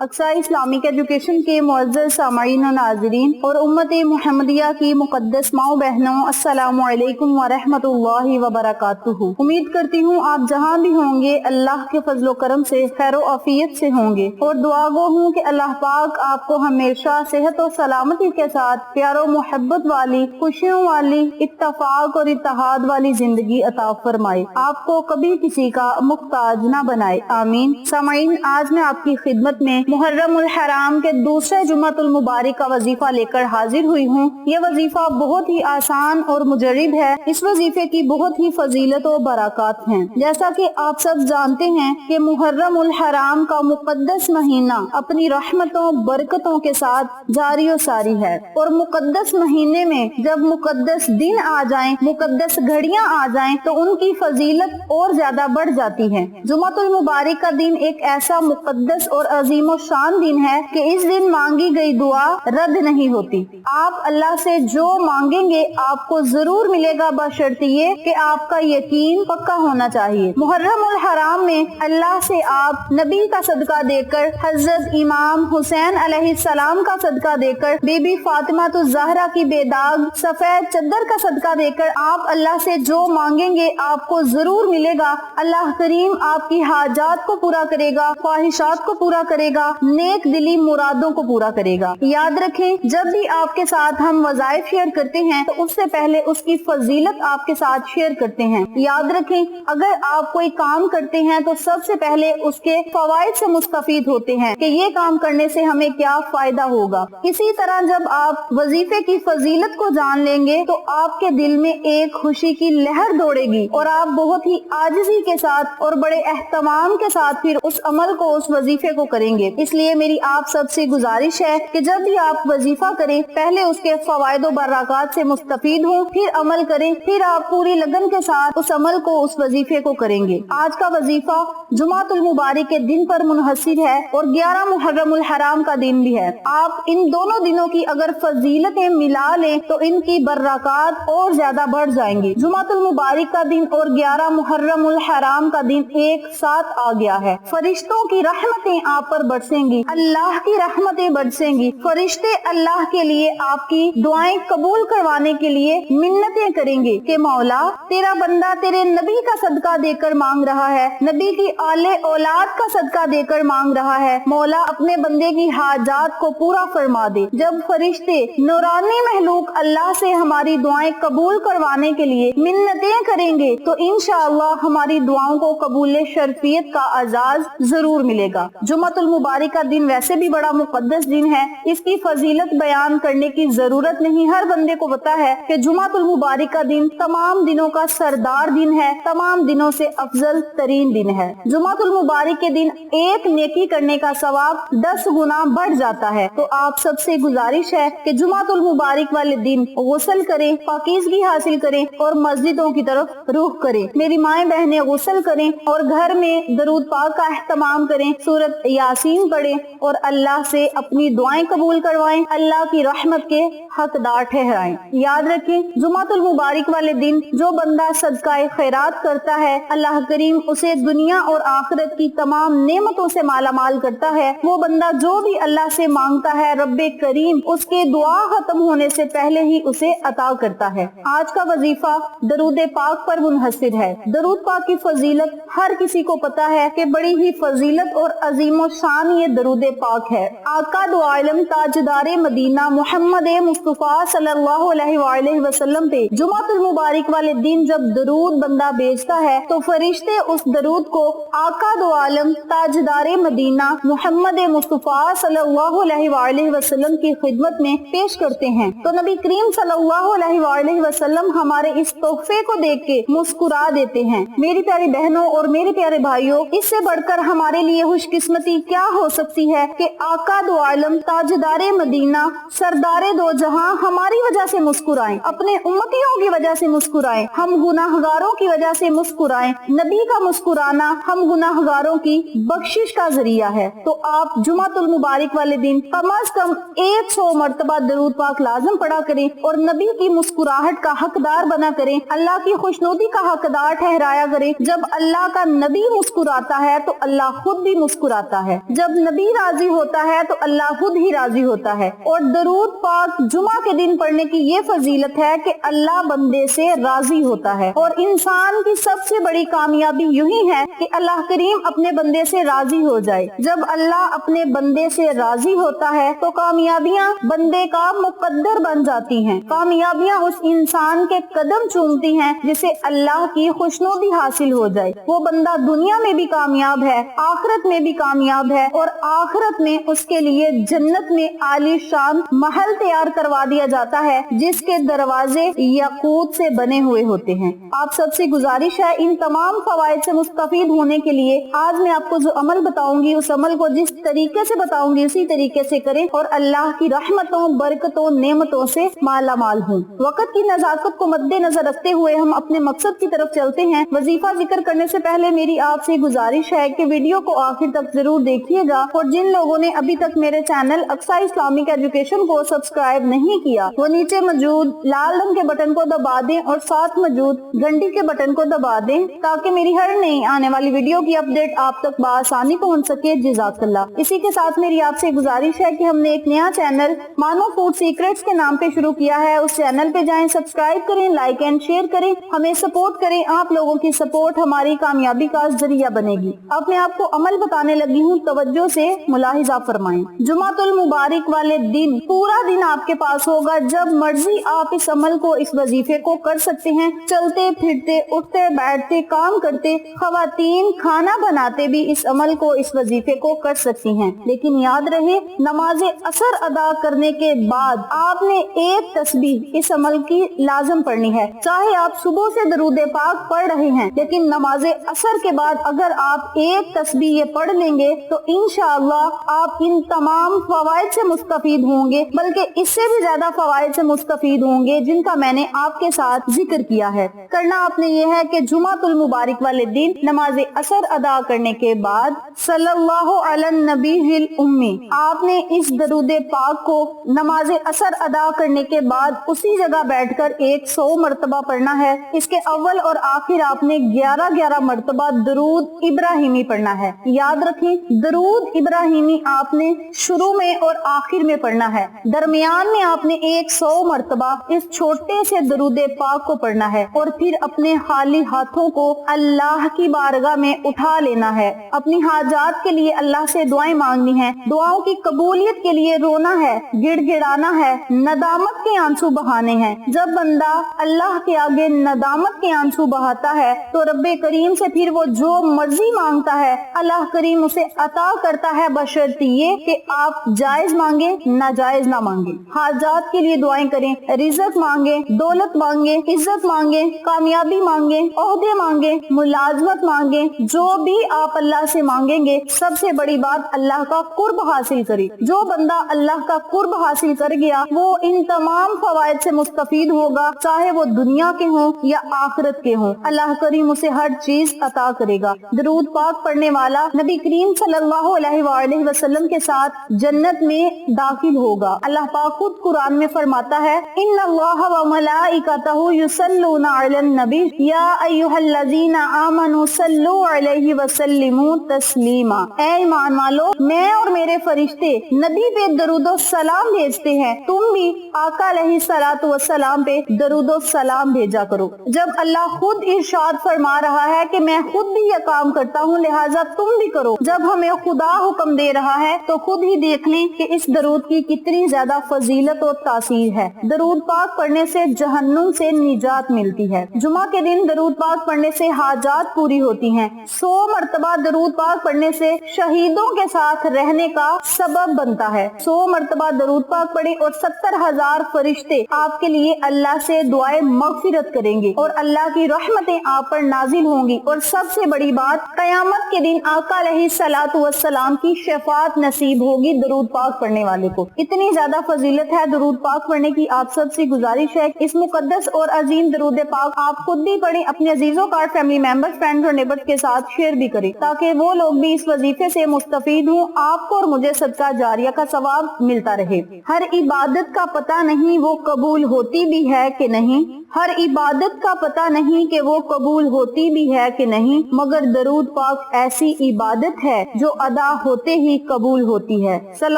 अक्सार Islamic education के मुअज़्ज़ज़ सामईन और नाज़रीन और उम्मत मुहम्मदिया की मुक़द्दस माओ बहनों, अस्सलामु अलैकुम व रहमतुल्लाहि व बरकातुहू। उम्मीद करती हूँ आप जहाँ भी होंगे अल्लाह के फजलो करम से खैर व आफियत से होंगे और दुआ गो हूँ कि अल्लाह पाक आपको हमेशा सेहत और सलामती के साथ प्यारो मोहब्बत वाली, खुशियों वाली, इत्तफाक और इत्तेहाद वाली जिंदगी अता फरमाए, आपको कभी किसी का मुख्ताज न बनाए, आमीन। सामईन, आज मैं आपकी खिदमत में मुहर्रम उल हराम के दूसरे जुम्मतुल मुबारक का वजीफा लेकर हाजिर हुई हूँ। ये वजीफा बहुत ही आसान और मुजर्रिब है। इस वजीफे की बहुत ही फजीलत और बरकत हैं। जैसा कि आप सब जानते हैं कि मुहर्रम उल हराम का मुकद्दस महीना अपनी रहमतों बरकतों के साथ जारी और सारी है और मुकद्दस महीने में जब मुकद्दस दिन आ जाएं, मुकद्दस घड़ियां आ जाएं तो उनकी फजीलत और ज्यादा बढ़ जाती है। जुम्मतुल मुबारक का दिन एक ऐसा मुकद्दस और अजीम शान दिन है कि इस दिन मांगी गई दुआ रद्द नहीं होती। आप अल्लाह से जो मांगेंगे आपको जरूर मिलेगा, बशर्ते ये कि आपका यकीन पक्का होना चाहिए। मुहर्रम उल हराम में अल्लाह से आप नबी का सदका देकर, हजरत इमाम हुसैन अलैहिस्सलाम का सदका देकर, बीबी फातिमा तो ज़हरा की बेदाग सफेद चद्दर का सदका देकर आप अल्लाह से जो मांगेंगे आपको जरूर मिलेगा। अल्लाह करीम आपकी हाजात को पूरा करेगा, ख्वाहिशात को पूरा करेगा, नेक दिली मुरादों को पूरा करेगा। याद रखें, जब भी आपके साथ हम वज़ाइफ शेयर करते हैं तो उससे पहले उसकी फजीलत आपके साथ शेयर करते हैं। याद रखें, अगर आप कोई काम करते हैं तो सबसे पहले उसके फवाइद से मुस्तफीद होते हैं कि ये काम करने से हमें क्या फायदा होगा। इसी तरह जब आप वजीफे की फजीलत को जान लेंगे तो आपके दिल में एक खुशी की लहर दौड़ेगी और आप बहुत ही आजिज़ी के साथ और बड़े एहतमाम के साथ फिर उस अमल को, उस वजीफे को करेंगे। इसलिए मेरी आप सबसे गुजारिश है कि जब भी आप वजीफा करें पहले उसके फवायद और बरकत से मुस्तफीद हों, फिर अमल करें, फिर आप पूरी लगन के साथ उस अमल को, उस वजीफे को करेंगे। आज का वजीफा जुमातुल मुबारक के दिन पर मुनहसिर है और 11 मुहर्रम उल हराम का दिन भी है। आप इन दोनों दिनों की अगर फजीलतें मिला लें तो इनकी बरकत और ज्यादा बढ़ जाएंगी। जुमातुल मुबारक का दिन और 11 मुहर्रम उल हराम का दिन एक साथ आ गया है। फरिश्तों की रहमतें आप पर बरसेंगी, अल्लाह की रहमतें बरसेंगी। फरिश्ते अल्लाह के लिए आपकी दुआएं कबूल करवाने के लिए मिन्नतें करेंगे कि मौला तेरा बंदा तेरे नबी का सदका देकर मांग रहा है, नबी की आले औलाद का सदका देकर मांग रहा है, मौला अपने बंदे की हाजात को पूरा फरमा दे। जब फरिश्ते नूरानी महलूक अल्लाह से हमारी दुआएं कबूल करवाने के लिए मिन्नतें करेंगे तो इंशाअल्लाह हमारी दुआओं को कबूल शर्फियत का आजाज जरूर मिलेगा। जुम्मतुल मुबारक का दिन वैसे भी बड़ा मुकद्दस दिन है, इसकी फजीलत बयान करने की जरूरत नहीं। हर बंदे को पता है कि जुम्मतुल मुबारक का दिन तमाम दिनों का सरदार दिन है, तमाम दिनों से अफजल तरीन दिन है। जुम्मतुल मुबारक के दिन एक नेकी करने का सवाब 10 गुना बढ़ जाता है। तो आप सबसे गुजारिश है कि जुम्मतुल मुबारक वाले दिन गुस्ल करें, पाकीज़गी हासिल करें और मस्जिदों की तरफ रुख करें। मेरी माएँ बहनें गुस्ल करें और घर में दरूद पाक का एहतमाम करें, सूरत यासीन पढ़ें और अल्लाह से अपनी दुआएं कबूल करवाएं, अल्लाह की रहमत के हकदार ठहराएं। याद रखें, जुम्मतुल मुबारक वाले दिन जो बंदा सदकाए खैरात करता है अल्लाह करीम उसे दुनिया और आखिरत की तमाम नेमतों से मालामाल करता है। वो बंदा जो भी अल्लाह से मांगता है रब्बे करीम उसके दुआ खत्म होने से पहले ही उसे अता करता है। आज का वजीफा दरूद पाक पर मुनहसिर है। दरूद पाक की फजीलत हर किसी को पता है कि बड़ी ही फजीलत और अजीम शान ये दरूद पाक है। आका दो आलम ताजदारे मदीना मोहम्मद मुस्तफा सल्लल्लाहु अलैहि वसल्लम पे जुम्मतुल मुबारक वाले दिन जब दरूद बंदा भेजता है तो फरिश्ते उस दरूद को आका दो आलम ताजदारे मदीना मोहम्मद मुस्तफा सल्लल्लाहु अलैहि वसल्लम की खिदमत में पेश करते हैं। तो नबी करीम सल्लल्लाहु अलैहि वसल्लम हमारे इस तोहफे को देख के मुस्कुरा देते हैं। मेरी प्यारी बहनों और मेरे प्यारे भाइयों, इससे बढ़कर हमारे लिए खुशकिस्मती क्या हो सकती है कि आका दो आलम ताजदारे मदीना सरदारे दो जहां हमारी वजह से मुस्कुराएं, अपने उम्मतियों की वजह से मुस्कुराएं, हम गुनाहगारों की वजह से मुस्कुराएं। नबी का मुस्कुराना हम गुनाहगारों की बख्शिश का जरिया है। तो आप जुम्मतुल मुबारक वाले दिन कम अज कम 100 मरतबा दरूद पाक लाजम पढ़ा करें और नबी की मुस्कुराहट का हकदार बना करें, अल्लाह की खुशनुदी का हकदार ठहराया करें। जब अल्लाह का नबी मुस्कुराता है तो अल्लाह खुद भी मुस्कुराता है। जब जब नबी राजी होता है तो अल्लाह खुद ही राजी होता है। और दरूद पाक जुमा के दिन पढ़ने की ये फजीलत है कि अल्लाह बंदे से राजी होता है। और इंसान की सबसे बड़ी कामयाबी यूं है कि अल्लाह करीम अपने बंदे से राजी हो जाए। जब अल्लाह अपने बंदे से राजी होता है तो कामयाबियां बंदे का मुकद्दर बन जाती हैं। कामयाबियां उस इंसान के कदम चूमती हैं जिसे अल्लाह की खुशनुदी हासिल हो जाए। वो बंदा दुनिया में भी कामयाब है, आखिरत में भी कामयाब है, और आखिरत में उसके लिए जन्नत में आलीशान महल तैयार करवा दिया जाता है जिसके दरवाजे याकूत से बने हुए होते हैं। आप सबसे गुजारिश है इन तमाम फवाइद से मुस्तफीद होने के लिए आज मैं आपको जो अमल बताऊंगी उस अमल को जिस तरीके से बताऊंगी उसी तरीके से करें और अल्लाह की रहमतों, बरकतों, नेमतों से माला माल हूँ। वक्त की नजाकत को मद्देनजर रखते हुए हम अपने मकसद की तरफ चलते हैं। वजीफा जिक्र करने से पहले मेरी आपसे गुजारिश है कि वीडियो को आखिर तक जरूर देखिएगा और जिन लोगों ने अभी तक मेरे चैनल अक्सा इस्लामिक एजुकेशन को सब्सक्राइब नहीं किया वो नीचे मौजूद लाल रंग के बटन को दबा दें और साथ मौजूद घंटी के बटन को दबा दें ताकि मेरी हर नई आने वाली वीडियो की अपडेट आप तक बआसानी पहुंच सके। जज़ाकल्लाह। इसी के साथ मेरी आपसे गुजारिश है कि हमने एक नया चैनल मानो फूड सीक्रेट्स के नाम पे शुरू किया है। उस चैनल पे जाएं, सब्सक्राइब करें, लाइक एंड शेयर करें, हमें सपोर्ट करें। आप लोगों की सपोर्ट हमारी कामयाबी का जरिया बनेगी। अब मैं आपको अमल बताने लगी हूँ, तवज्जो से मुलाहिजा फरमाएं। जुमातुल मुबारक वाले दिन पूरा दिन आपके पास होगा। जब मर्जी आप इस अमल को, इस वजीफे को कर सकते हैं। चलते फिरते, उठते बैठते, काम करते, खवातीन खाना बनाते भी इस अमल को, इस वजीफे को कर सकती हैं। लेकिन याद रहे नमाज असर अदा करने के बाद आपने एक तस्बीह इस अमल की लाजम पढ़नी है। चाहे आप सुबह से दरूद पाक पढ़ रहे हैं लेकिन नमाज असर के बाद अगर आप एक तस्बीह ये पढ़ लेंगे तो इंशाअल्लाह आप इन तमाम फवाइद से मुस्तफीद होंगे, बल्कि इससे भी ज्यादा फवाइद से मुस्तफीद होंगे जिनका मैंने आपके साथ जिक्र किया है। करना आपने ये है कि जुमातुल मुबारक वाले दिन नमाज असर अदा करने के बाद सल्लल्लाहु अलन नबीहिल उम्मी आपने इस दरूद पाक को नमाज असर अदा करने के बाद उसी जगह बैठकर 100 मरतबा पढ़ना है। इसके अव्वल और आखिर आपने 11-11 मरतबा दरूद इब्राहिमी पढ़ना है। याद रखें दरूद इब्राहिमी आपने शुरू में और आखिर में पढ़ना है। दरमियान में आपने 100 मरतबा इस छोटे से दरूद पाक को पढ़ना है और फिर अपने खाली हाथों को अल्लाह की बारगाह में उठा लेना है। अपनी हाजात के लिए अल्लाह से दुआएं मांगनी है। दुआओं की कबूलियत के लिए रोना है, गिड़गिड़ाना है, नदामत के आंसू बहाने हैं। जब बंदा अल्लाह के आगे नदामत के आंसू बहाता है तो रब्बे करीम से फिर वो जो मर्जी मांगता है अल्लाह करीम उसे अता करता है, बशर्ते ये कि आप जायज मांगे, नाजायज ना मांगे। हाजात के लिए दुआएं करें, रिज़्क मांगे, दौलत मांगे, इज्जत मांगे, कामयाबी मांगे, ओहदे मांगे, मुलाजमत मांगे। जो भी आप अल्लाह से मांगेंगे सबसे बड़ी बात अल्लाह का कुर्ब हासिल करे। जो बंदा अल्लाह का कुर्ब हासिल कर गया वो इन तमाम फवाइद से मुस्तफीद होगा, चाहे वो दुनिया के हों या आखिरत के हों। अल्लाह करीम उसे हर चीज अता करेगा। दरूद पाक पढ़ने वाला नबी करीम सल्लल्लाहु अलैहि वसल्लम के साथ जन्नत में दाखिल होगा। अल्लाह पाक खुद कुरान में फरमाता है इन्नल्लाह व मलाइकतहु युसल्लूना अलन नबी या अय्युहल्लज़ीना आमनू सल्लू अलैहि व सल्लिमू तस्लीमा। ऐ ईमान वालो, मैं और मेरे फरिश्ते नबी पे दरूदो सलाम भेजते हैं, तुम भी आका अलैहिस्सलातु वस्सलाम पे दरूदो सलाम भेजा करो। जब अल्लाह खुद इरशाद फरमा रहा है कि मैं खुद भी ये काम करता हूँ लिहाजा तुम भी करो, जब हमें खुदा हुक्म दे रहा है तो खुद ही देख लें कि इस दरूद की कितनी ज्यादा फजीलत और तासीर है। दरूद पाक पढ़ने से जहन्नुम से निजात मिलती है। जुमा के दिन दरूद पाक पढ़ने से हाजात पूरी होती हैं। 100 मरतबा दरूद पाक पढ़ने से शहीदों के साथ रहने का सबब बनता है। 100 मरतबा दरूद पाक पढ़े और 70,000 फरिश्ते आपके लिए अल्लाह से दुआए मगफिरत करेंगे और अल्लाह की रहमतें आप पर नाजिल होंगी। और सबसे बड़ी बात कयामत के दिन आका अलैहिस्सलातु वस्सलाम की शफाअत नसीब होगी दरूद पाक पढ़ने वाले को। इतनी ज्यादा फजीलत है दरूद पाक पढ़ने की। आप सबसे गुजारिश है इस मुकद्दस और अजीम दरूद पाक आप खुद भी पढ़ें, अपने अजीजों का फैमिली मेंबर्स, फ्रेंड्स और नेबर्स के साथ शेयर भी करें ताकि वो लोग भी इस वजीफे से मुस्तफीद हों। आपको और मुझे सदका जारिया का सवाब मिलता रहे। हर इबादत का पता नहीं वो कबूल होती भी है कि नहीं, हर इबादत का पता नहीं कि वो कबूल होती भी है कि नहीं, मगर दरूद पाक ऐसी इबादत है जो अदा ادا ہوتے ہی قبول ہوتی ہے۔ صلی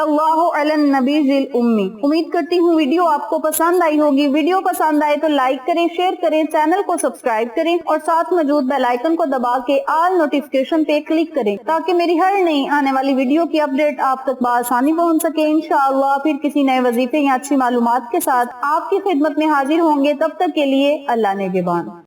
اللہ علی النبی ذی الامی۔ امید کرتی ہوں ویڈیو آپ کو پسند آئی ہوگی۔ ویڈیو پسند آئے تو لائک کریں، شیئر کریں، چینل کو سبسکرائب کریں اور ساتھ موجود بیل آئیکن کو دبا کے آل نوٹیفکیشن پہ کلک کریں تاکہ میری ہر نئی آنے والی ویڈیو کی اپڈیٹ آپ تک بآسانی پہنچ سکے۔ انشاءاللہ پھر کسی نئے وظیفے یا اچھی معلومات کے ساتھ آپ کی خدمت میں حاضر ہوں گے۔ تب تک کے لیے اللہ نگہبان۔